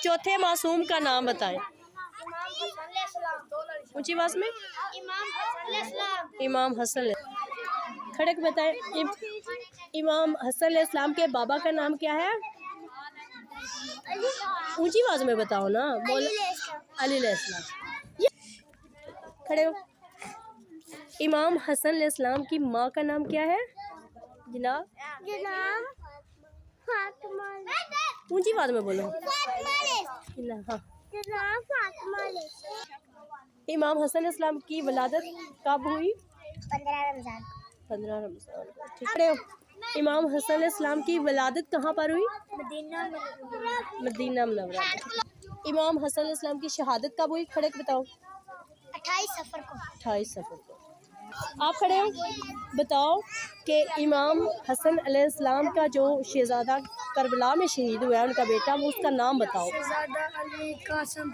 चौथे मासूम का नाम बताएं। ऊंची आवाज में। इमाम हसन। खड़क बताएं। इमाम हसन इस्लाम के बाबा का नाम क्या है? ऊंची आवाज में बताओ ना। बोल। अली इस्लाम। खड़े हो। इमाम हसन इस्लाम की माँ का नाम क्या है जनाब? ऊंची आवाज में बोलो। हाँ। इमाम हसन इस्लाम की वलादत कब हुई? 15 रमज़ान। ठीक है। इमाम हसन इस्लाम की वलादत कहाँ पर हुई? Medina Munawwara. इमाम हसन इस्लाम की शहादत कब हुई? खड़े बताओ। 28 सफ़र को। 28 सफ़र को। आप खड़े हो। बताओ कि इमाम हसन अलैहिस्सलाम का जो शहजादा करबला में शहीद हुआ है, उनका बेटा, वो उसका नाम बताओ। शहजादा अली कासिम।